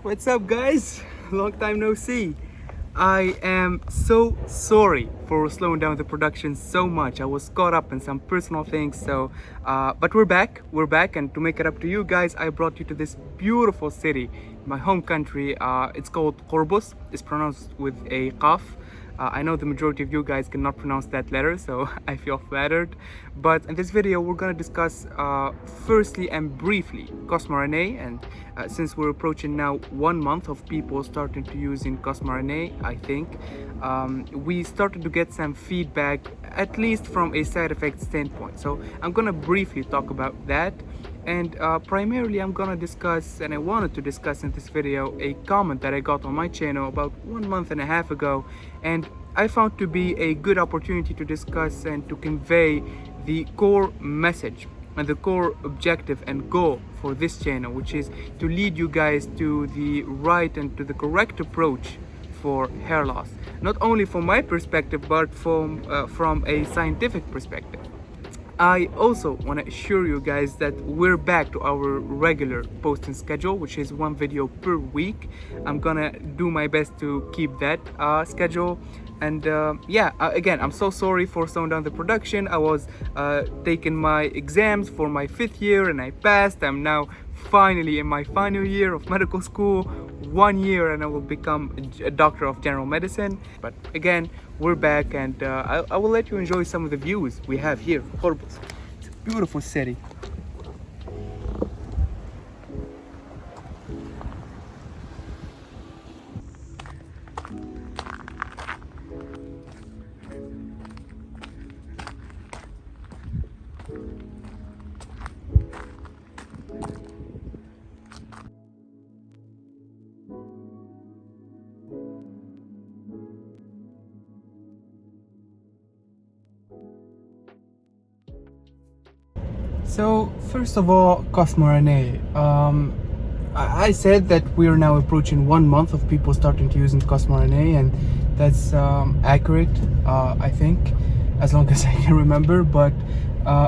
What's up, guys? Long time no see. I am so sorry for slowing down the production so much. I was caught up in some personal things, but we're back. We're back, and to make it up to you guys, I brought you to this beautiful city, my home country. It's called Korbus. It's pronounced with a qaf. I know the majority of you guys cannot pronounce that letter, so I feel flattered. But in this video, we're going to discuss firstly and briefly CosemeRNA. And since we're approaching now 1 month of people starting to using CosemeRNA, I think, we started to get some feedback, at least from a side effect standpoint. So I'm going to briefly talk about that. And primarily I'm gonna discuss, and I wanted to discuss in this video, a comment that I got on my channel about 1.5 months ago, and I found to be a good opportunity to discuss and to convey the core message and the core objective and goal for this channel, which is to lead you guys to the right and to the correct approach for hair loss, not only from my perspective but from a scientific perspective. I also want to assure you guys that we're back to our regular posting schedule, which is 1 video per week. I'm gonna do my best to keep that schedule. And again, I'm so sorry for slowing down the production. I was taking my exams for my 5th year and I passed. I'm now finally in my final year of medical school. 1 year and I will become a doctor of general medicine. But again, we're back, and I will let you enjoy some of the views we have here in Korbus. It's a beautiful city. So first of all, CosemeRNA. I said that we are now approaching 1 month of people starting to use CosemeRNA, and that's accurate, I think, as long as I can remember. But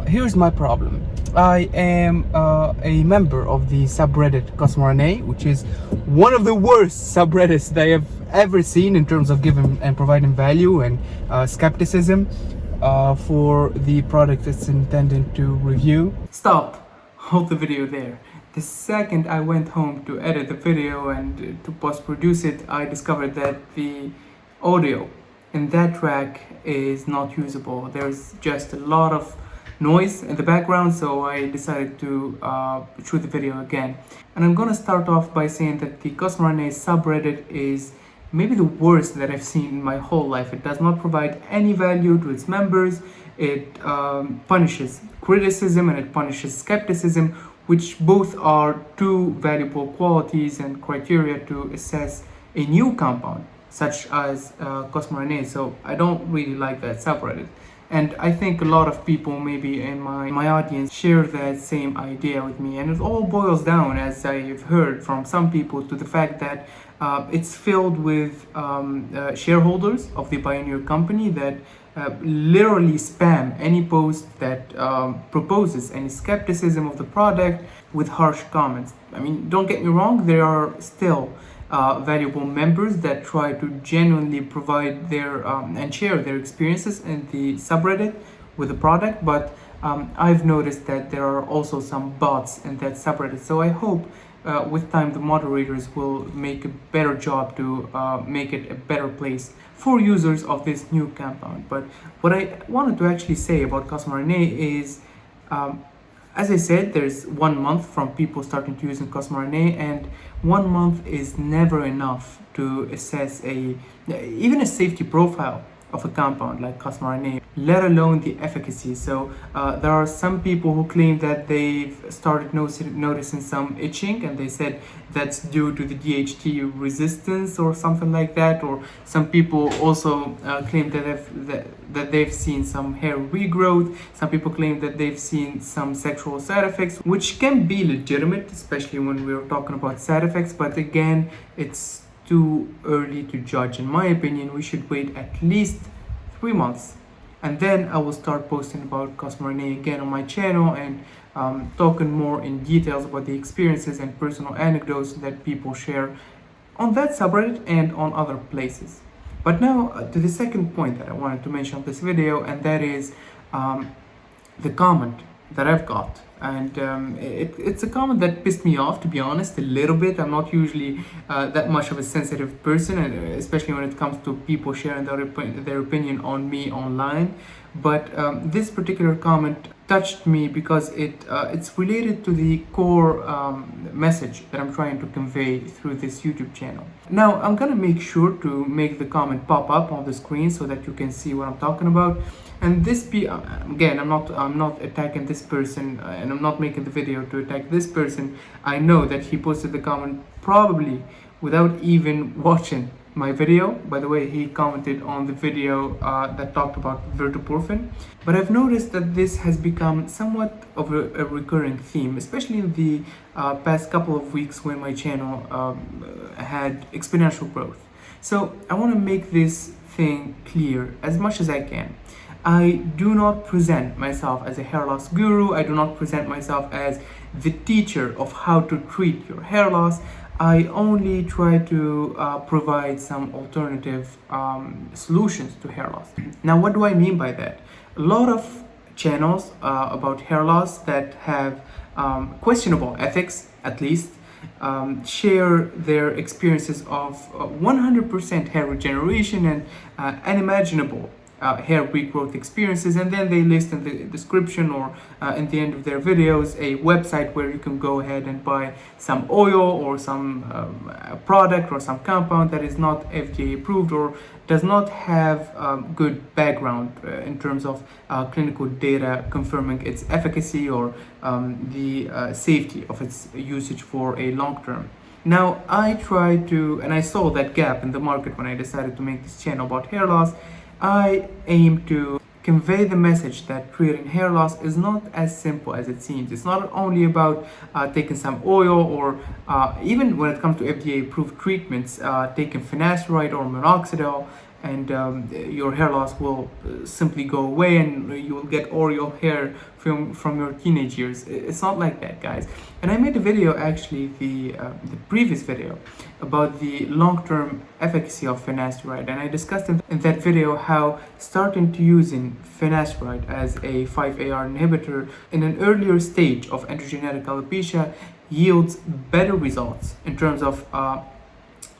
here's my problem. I am a member of the subreddit CosemeRNA, which is one of the worst subreddits that I have ever seen in terms of giving and providing value and skepticism for the product it's intended to review. Stop. Hold the video there. The second I went home to edit the video and to post-produce it, I discovered that the audio in that track is not usable. There's just a lot of noise in the background, so I decided to shoot the video again. And I'm gonna start off by saying that the CosemeRNA subreddit is maybe the worst that I've seen in my whole life. It does not provide any value to its members. It punishes criticism and it punishes skepticism, which both are two valuable qualities and criteria to assess a new compound, such as CosemeRNA. So I don't really like that subreddit. And I think a lot of people maybe in my audience share that same idea with me. And it all boils down, as I've heard from some people, to the fact that it's filled with shareholders of the Pioneer company that literally spam any post that proposes any skepticism of the product with harsh comments. I mean, don't get me wrong, there are still valuable members that try to genuinely provide their and share their experiences in the subreddit with the product, but I've noticed that there are also some bots in that subreddit. So I hope with time the moderators will make a better job to make it a better place for users of this new compound. But what I wanted to actually say about CosemeRNA is, as I said, there's 1 month from people starting to use CosemeRNA, and 1 month is never enough to assess even a safety profile of a compound like CosemeRNA, let alone the efficacy. So there are some people who claim that they've started noticing some itching, and they said that's due to the DHT resistance or something like that. Or some people also claim that they've seen some hair regrowth. Some people claim that they've seen some sexual side effects, which can be legitimate, especially when we're talking about side effects. But again, it's too early to judge. In my opinion, we should wait at least 3 months, and then I will start posting about CosemeRNA again on my channel and talking more in details about the experiences and personal anecdotes that people share on that subreddit and on other places. But now to the second point that I wanted to mention on this video, and that is the comment that I've got. And it's a comment that pissed me off, to be honest, a little bit. I'm not usually that much of a sensitive person, and especially when it comes to people sharing their opinion on me online. But this particular comment touched me because it's related to the core message that I'm trying to convey through this YouTube channel. Now, I'm gonna make sure to make the comment pop up on the screen so that you can see what I'm talking about. And this again, I'm not attacking this person, and I'm not making the video to attack this person. I know that he posted the comment probably without even watching my video. By the way, he commented on the video that talked about verteporfin. But I've noticed that this has become somewhat of a recurring theme, especially in the past couple of weeks when my channel had exponential growth. So I want to make this thing clear as much as I can. I do not present myself as a hair loss guru. I do not present myself as the teacher of how to treat your hair loss. I only try to provide some alternative solutions to hair loss. Now, what do I mean by that? A lot of channels about hair loss that have questionable ethics, at least, share their experiences of 100% hair regeneration and unimaginable hair regrowth experiences, and then they list in the description or in the end of their videos a website where you can go ahead and buy some oil or some product or some compound that is not FDA approved or does not have good background in terms of clinical data confirming its efficacy or the safety of its usage for a long term. Now, I try to, and I saw that gap in the market when I decided to make this channel about hair loss. I aim to convey the message that treating hair loss is not as simple as it seems. It's not only about taking some oil or even when it comes to FDA approved treatments, taking finasteride or minoxidil, and your hair loss will simply go away and you will get Oreo hair from your teenage years. It's not like that, guys. And I made a video, actually, the previous video, about the long-term efficacy of finasteride, and I discussed in that video how starting to using finasteride as a 5-AR inhibitor in an earlier stage of androgenic alopecia yields better results in terms of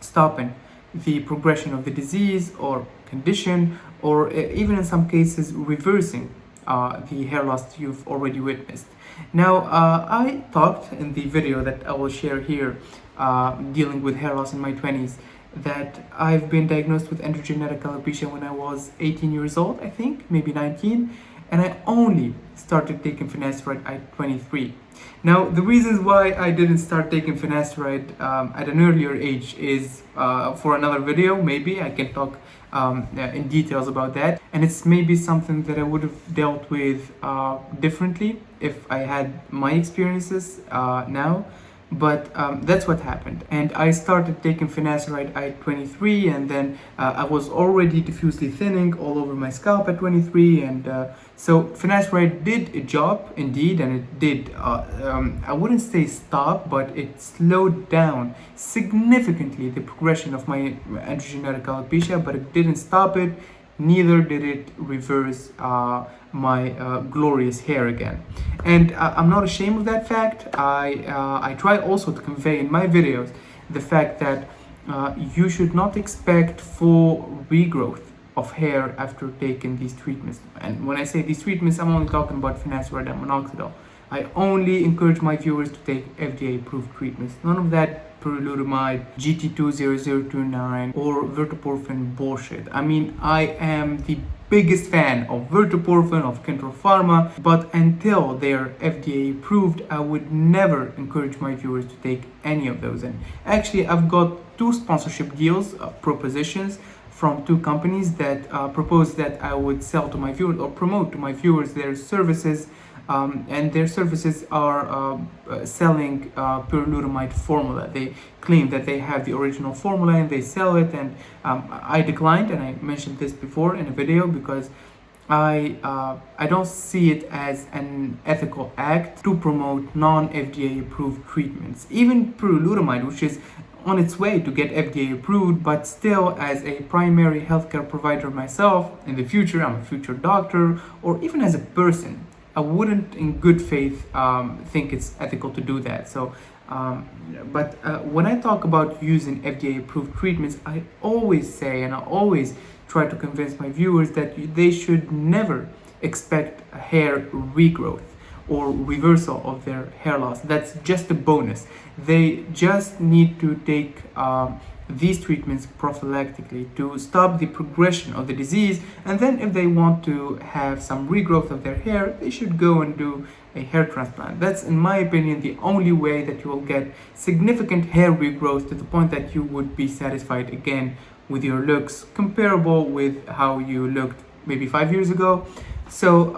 stopping the progression of the disease or condition, or even in some cases reversing the hair loss you've already witnessed. Now, I talked in the video that I will share here, dealing with hair loss in my 20s, that I've been diagnosed with androgenic alopecia when I was 18 years old, I think, maybe 19, and I only started taking finasteride at 23. Now, the reasons why I didn't start taking finasteride at an earlier age is for another video. Maybe I can talk in details about that, and it's maybe something that I would have dealt with differently if I had my experiences now. But that's what happened, and I started taking finasteride at 23, and then I was already diffusely thinning all over my scalp at 23, and so finasteride did a job indeed, and it did, I wouldn't say stop, but it slowed down significantly the progression of my androgenic alopecia, but it didn't stop it. Neither did it reverse my glorious hair again. And I'm not ashamed of that fact. I try also to convey in my videos the fact that you should not expect full regrowth of hair after taking these treatments. And when I say these treatments, I'm only talking about finasteride and minoxidil. I only encourage my viewers to take FDA approved treatments. None of that pyrolutamide, GT20029 or verteporfin bullshit. I mean, I am the biggest fan of verteporfin, of Control Pharma, but until they are FDA approved, I would never encourage my viewers to take any of those. And actually, I've got 2 sponsorship deals, propositions from 2 companies that propose that I would sell to my viewers or promote to my viewers their services. And their services are selling pyrolutamide formula. They claim that they have the original formula and they sell it, and I declined, and I mentioned this before in a video because I don't see it as an ethical act to promote non-FDA approved treatments. Even pyrolutamide, which is on its way to get FDA approved, but still, as a primary healthcare provider myself, in the future, I'm a future doctor, or even as a person, I wouldn't, in good faith, think it's ethical to do that. When I talk about using FDA-approved treatments, I always say, and I always try to convince my viewers that they should never expect a hair regrowth or reversal of their hair loss. That's just a bonus. They just need to take these treatments prophylactically to stop the progression of the disease, and then if they want to have some regrowth of their hair, they should go and do a hair transplant. That's, in my opinion, the only way that you will get significant hair regrowth to the point that you would be satisfied again with your looks, comparable with how you looked maybe 5 years ago. So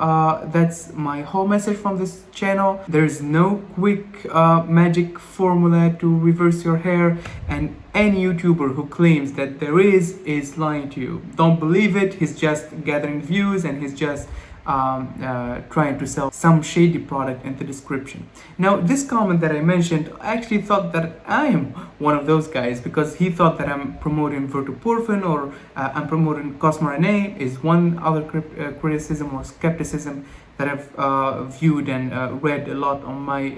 that's my whole message from this channel. There's no quick magic formula to reverse your hair, and any YouTuber who claims that there is lying to you. Don't believe it. He's just gathering views, and he's just trying to sell some shady product in the description. Now, this comment that I mentioned, I actually thought that I am one of those guys, because he thought that I'm promoting verteporfin or I'm promoting CosemeRNA, is one other criticism or skepticism that I've viewed and read a lot on my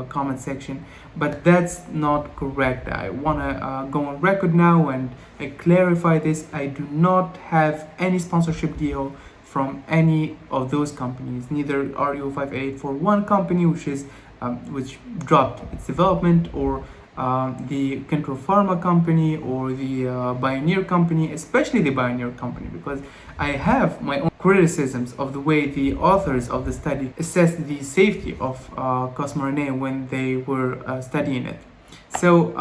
comment section, but that's not correct. I want to go on record now and clarify this. I do not have any sponsorship deal from any of those companies, neither RU58 for one company, which dropped its development, or the Control Pharma company, or the Bioneer company, especially the Bioneer company, because I have my own criticisms of the way the authors of the study assessed the safety of CosemeRNA when they were studying it. So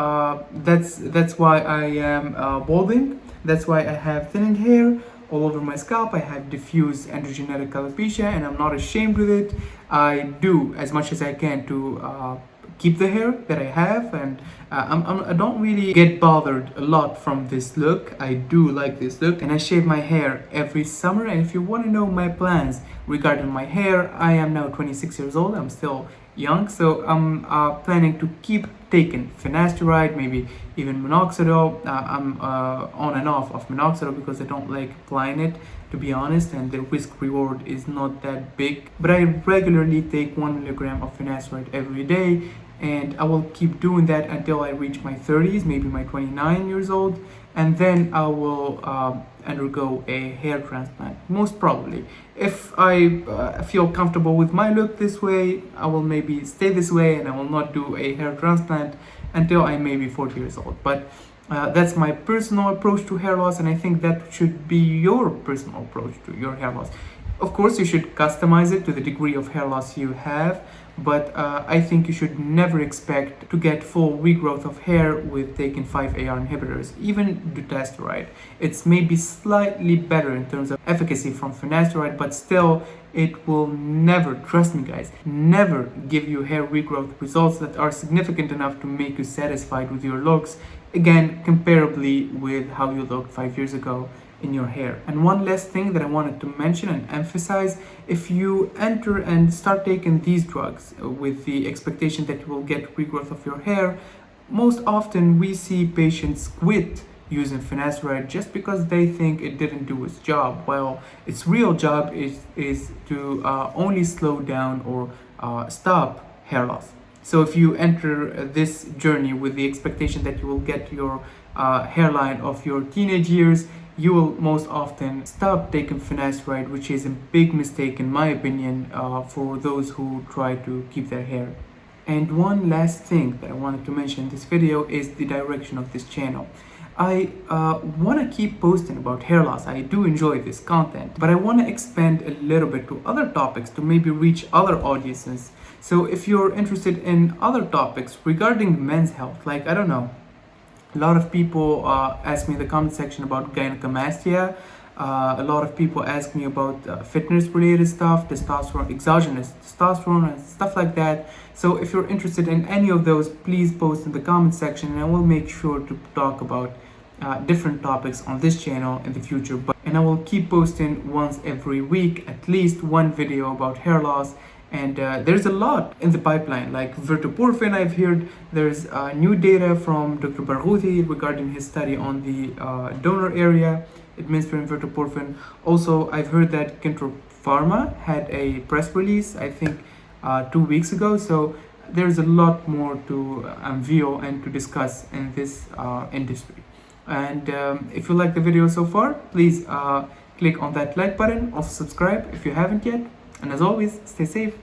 that's why I am balding. That's why I have thinning hair all over my scalp. I have diffuse androgenic alopecia, and I'm not ashamed with it. I do as much as I can to keep the hair that I have, and I don't really get bothered a lot from this look. I do like this look, and I shave my hair every summer. And if you want to know my plans regarding my hair, I am now 26 years old. I'm still young, so I'm planning to keep taking finasteride, maybe even minoxidil. I'm on and off of minoxidil because I don't like applying it, to be honest, and the risk reward is not that big. But I regularly take 1 milligram of finasteride every day, and I will keep doing that until I reach my 30s, maybe my 29 years old, and then I will undergo a hair transplant, most probably. If I feel comfortable with my look this way, I will maybe stay this way, and I will not do a hair transplant until I may be 40 years old. But that's my personal approach to hair loss, and I think that should be your personal approach to your hair loss. Of course, you should customize it to the degree of hair loss you have, but I think you should never expect to get full regrowth of hair with taking 5-AR inhibitors, even dutasteride. It's maybe slightly better in terms of efficacy from finasteride, but still it will never, trust me guys, never give you hair regrowth results that are significant enough to make you satisfied with your looks, again, comparably with how you looked 5 years ago in your hair. And one last thing that I wanted to mention and emphasize: if you enter and start taking these drugs with the expectation that you will get regrowth of your hair, most often we see patients quit using finasteride just because they think it didn't do its job, while its real job is to only slow down or stop hair loss. So if you enter this journey with the expectation that you will get your hairline of your teenage years, you will most often stop taking finasteride, which is a big mistake in my opinion for those who try to keep their hair. And one last thing that I wanted to mention in this video is the direction of this channel. I want to keep posting about hair loss. I do enjoy this content, but I want to expand a little bit to other topics to maybe reach other audiences. So if you're interested in other topics regarding men's health, like, I don't know, a lot of people ask me in the comment section about gynecomastia. A lot of people ask me about fitness related stuff, testosterone, exogenous testosterone and stuff like that. So if you're interested in any of those, please post in the comment section and I will make sure to talk about different topics on this channel in the future, and I will keep posting once every week at least one video about hair loss. And there's a lot in the pipeline, like verteporfin. I've heard there's new data from Dr. Barghouthi regarding his study on the donor area administering verteporfin. Also, I've heard that Kintro Pharma had a press release, I think 2 weeks ago. So there's a lot more to unveil and to discuss in this industry. And if you like the video so far, please click on that like button. Also subscribe if you haven't yet. And as always, stay safe.